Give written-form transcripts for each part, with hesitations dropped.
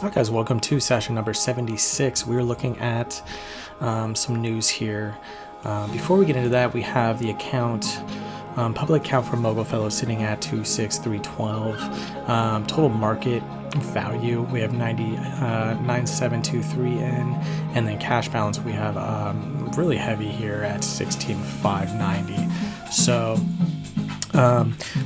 Alright guys, welcome to session number 76. We're looking at some news here. Before we get into that, we have the account, public account for Mogul Fellow sitting at 26312. Total market value, we have 9723 in, and then cash balance we have really heavy here at 16590. So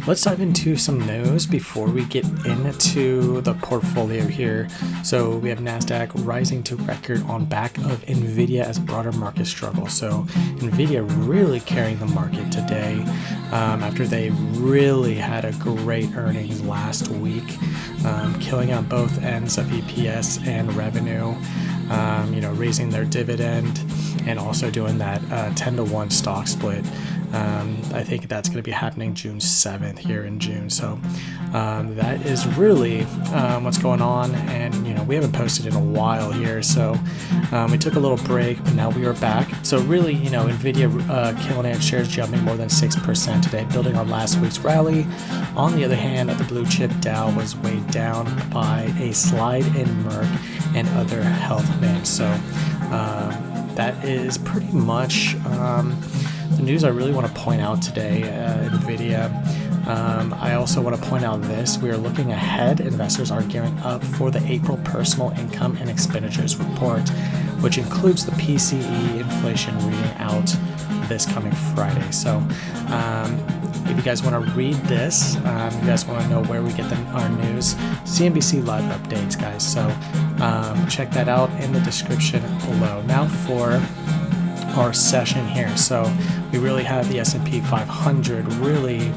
let's dive into some news before we get into the portfolio here. So we have NASDAQ rising to record on back of Nvidia as broader market struggle. So Nvidia really carrying the market today after they really had a great earnings last week, killing on both ends of EPS and revenue, raising their dividend and also doing that 10-to-1 stock split. I think that's going to be happening June 7th here in June. So that is really what's going on, and we haven't posted in a while here, so we took a little break, but now we are back. So really, Nvidia killing it, shares jumping more than 6% today, building on last week's rally. On the other hand, the blue chip Dow was weighed down by a slide in Merck and other health names. So that is pretty much the news I really want to point out today. Nvidia. I also want to point out this. We are looking ahead. Investors are gearing up for the April personal income and expenditures report, which includes the PCE inflation reading out this coming Friday. So if you guys want to read this, you guys want to know where we get our news, CNBC Live updates, guys. So check that out in the description below. Now for our session here. So we really have the S&P 500 really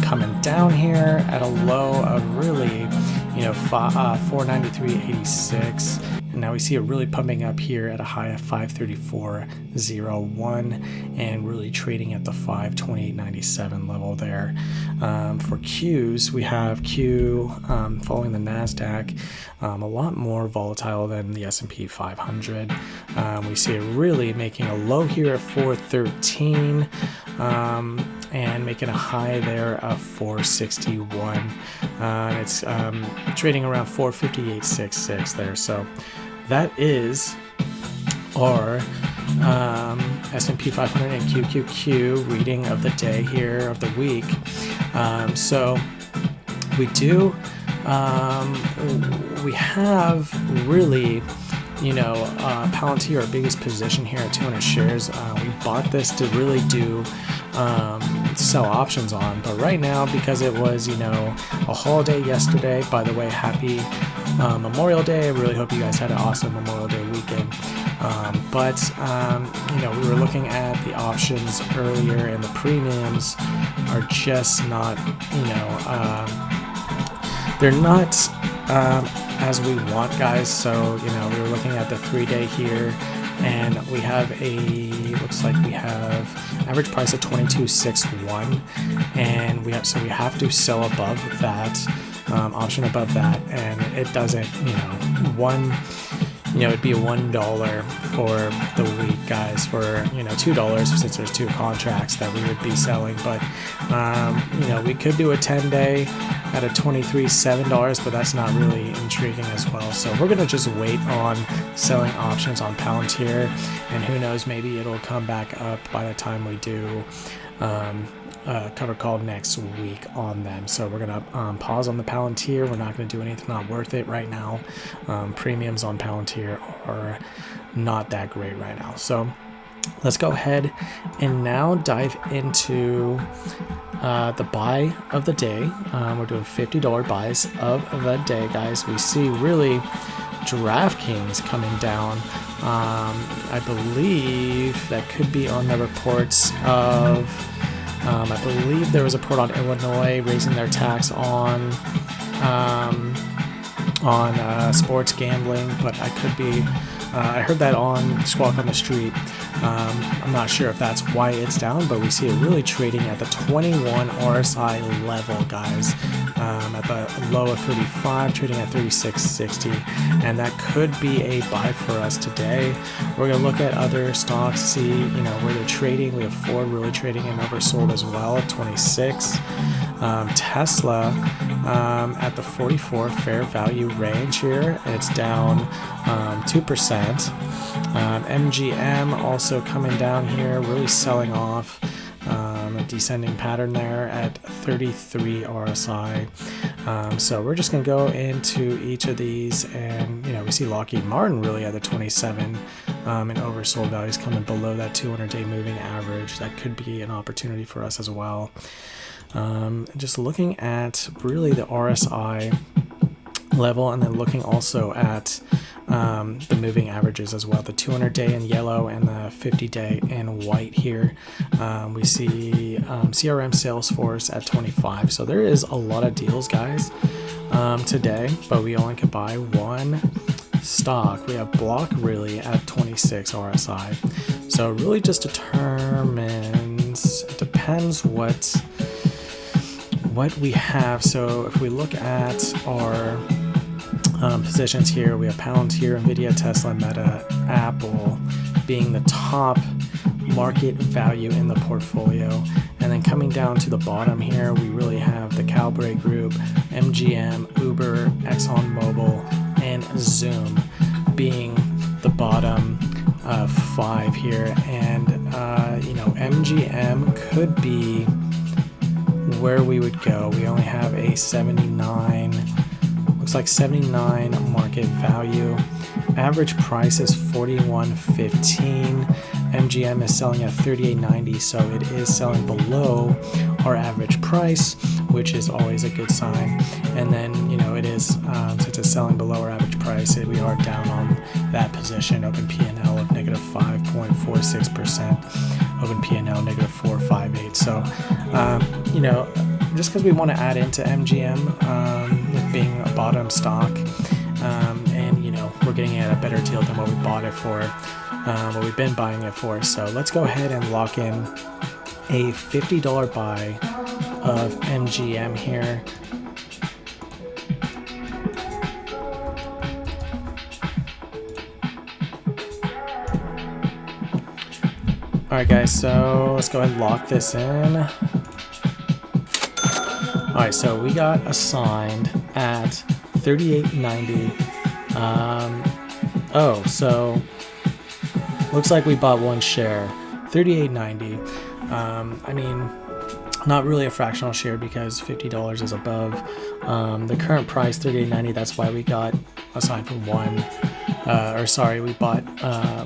coming down here at a low of really 493.86, and now we see it really pumping up here at a high of 534.01 and really trading at the 528.97 level there. For Qs, we have Q following the NASDAQ, a lot more volatile than the S&P 500. We see it really making a low here at 413 and making a high there of 461. It's trading around 458.66 there. So that is our S&P 500 and QQQ reading of the day here, of the week. So we do, we have really, Palantir, our biggest position here at 200 shares. We bought this to really do sell options on, but right now, because it was a holiday yesterday, by the way, happy Memorial Day. I really hope you guys had an awesome Memorial Day weekend. But we were looking at the options earlier, and the premiums are just not, they're not as we want, guys. So we were looking at the 3-day here, and we have looks like we have average price of 22.61, and we have to sell above that, option above that, and it doesn't, it'd be $1 for the week, guys, for $2 since there's 2 contracts that we would be selling. But we could do a 10-day at a $23.7, but that's not really intriguing as well. So we're gonna just wait on selling options on Palantir, and who knows, maybe it'll come back up by the time we do cover call next week on them. So we're gonna pause on the Palantir. We're not gonna do anything not worth it right now. Premiums on Palantir are not that great right now. So let's go ahead and now dive into the buy of the day. We're doing $50 buys of the day, guys. We see really DraftKings coming down. I believe that could be on the reports of I believe there was a report on Illinois raising their tax on sports gambling, but I could be I heard that on Squawk on the Street. I'm not sure if that's why it's down, but we see it really trading at the 21 RSI level, guys. At the low of 35, trading at 36.60, and that could be a buy for us today. We're gonna look at other stocks, see where they're trading. We have Ford really trading and oversold as well at 26. Tesla at the 44 fair value range here, it's down 2%. MGM also coming down here, really selling off. A descending pattern there at 33 RSI. So we're just going to go into each of these, and we see Lockheed Martin really at the 27 and oversold values coming below that 200-day moving average. That could be an opportunity for us as well. Just looking at really the RSI level, and then looking also at the moving averages as well, the 200-day in yellow and the 50-day in white here. We see CRM Salesforce at 25. So there is a lot of deals, guys, today, but we only could buy one stock. We have Block really at 26 RSI. So it really just depends what we have. So if we look at our positions here, we have Palantir, Nvidia, Tesla, Meta, Apple being the top market value in the portfolio. And then coming down to the bottom here, we really have the Calbre Group, MGM, Uber, ExxonMobil, and Zoom being the bottom 5 here. And MGM could be where we would go. We only have a 79, looks like 79 market value. Average price is 41.15. MGM is selling at 38.90, so it is selling below our average price, which is always a good sign. And then it is since it's selling below our average price, we are down on that position. Open P&L of negative 5.46%. Open P&L negative 4.58. So just because we want to add into MGM with being a bottom stock, and we're getting it at a better deal than what we bought it for, what we've been buying it for. So let's go ahead and lock in a $50 buy of MGM here. Alright guys, so let's go ahead and lock this in. Alright, so we got assigned at 38.90. So looks like we bought one share, 38.90. I mean, not really a fractional share because $50 is above the current price, 38.90. That's why we got assigned for one.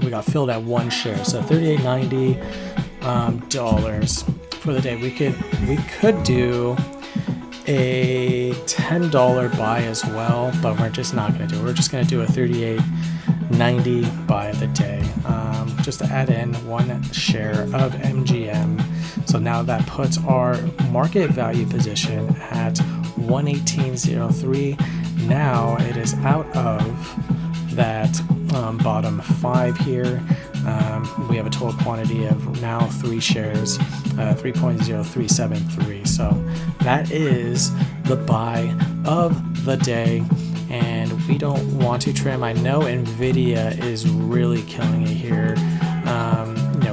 We got filled at one share. So $38.90 dollars for the day. We could do a $10 buy as well, but we're just not going to do it. We're just going to do a $38.90 buy of the day, just to add in one share of MGM. So now that puts our market value position at 118.03. Now it is out of that bottom 5 here. We have a total quantity of now 3 shares, 3.0373. So that is the buy of the day, and we don't want to trim. I know Nvidia is really killing it here.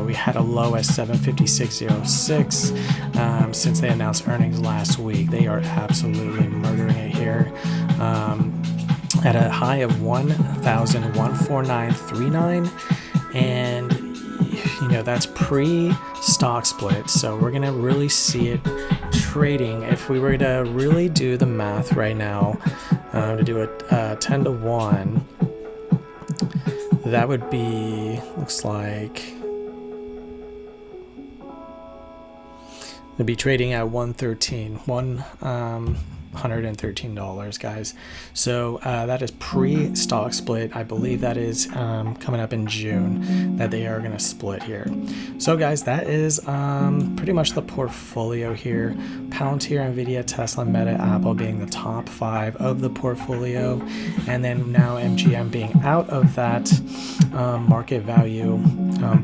We had a low at 756.06 since they announced earnings last week. They are absolutely murdering it here. At a high of 1,149.39, and that's pre-stock split, so we're gonna really see it trading. If we were to really do the math right now, to do a 10 to 1, that would be, looks like it'd be trading at 113. $113, guys. So that is pre-stock split. I believe that is coming up in June that they are going to split here. So guys, that is pretty much the portfolio here. Palantir, Nvidia, Tesla, Meta, Apple being the top 5 of the portfolio, and then now MGM being out of that market value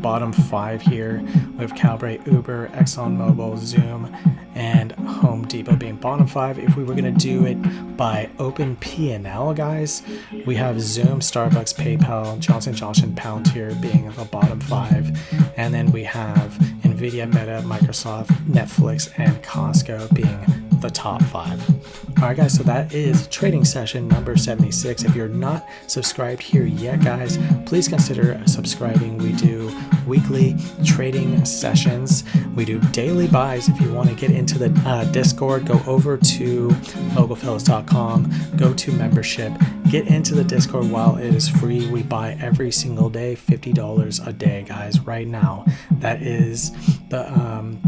bottom 5 here, with Calibrate, Uber, ExxonMobil, Zoom, and Home Depot being bottom 5. If we were going to do it by open P&L, guys, we have Zoom, Starbucks, PayPal, Johnson & Johnson, Palantir being the bottom 5, and then we have Nvidia, Meta, Microsoft, Netflix, and Costco being the top 5. All right, guys, so that is trading session number 76. If you're not subscribed here yet, guys, please consider subscribing. We do weekly trading sessions. We do daily buys. If you want to get into the Discord, go over to mogulfellows.com, go to membership, get into the Discord while it is free. We buy every single day, $50 a day, guys, right now. That is the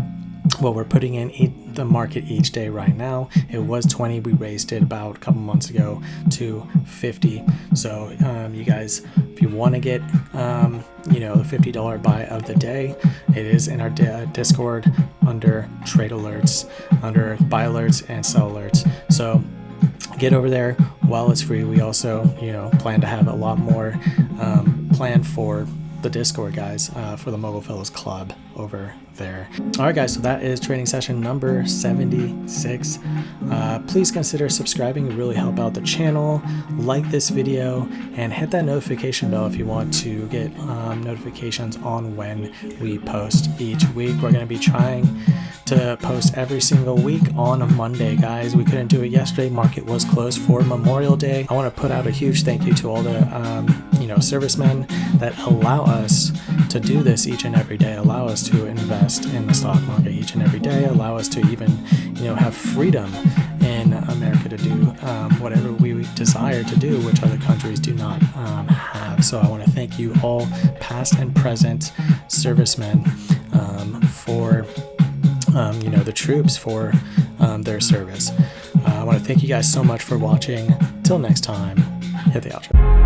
what we're putting in the market each day right now. It was 20. We raised it about a couple months ago to 50. So you guys, if you want to get the $50 buy of the day, it is in our Discord under trade alerts, under buy alerts and sell alerts. So get over there while it's free. We also plan to have a lot more planned for the Discord, guys, for the Mogul Fellows Club over there. All right, guys, so that is trading session number 76. Please consider subscribing. It really help out the channel. Like this video and hit that notification bell if you want to get notifications on when we post each week. We're going to be trying to post every single week on a Monday, guys. We couldn't do it yesterday. Market was closed for Memorial Day. I want to put out a huge thank you to all the servicemen that allow us to do this each and every day, allow us to invest in the stock market each and every day, allow us to even have freedom in America to do whatever we desire to do, which other countries do not have. So I want to thank you all, past and present servicemen, for the troops, for their service. I want to thank you guys so much for watching. Till next time, hit the outro.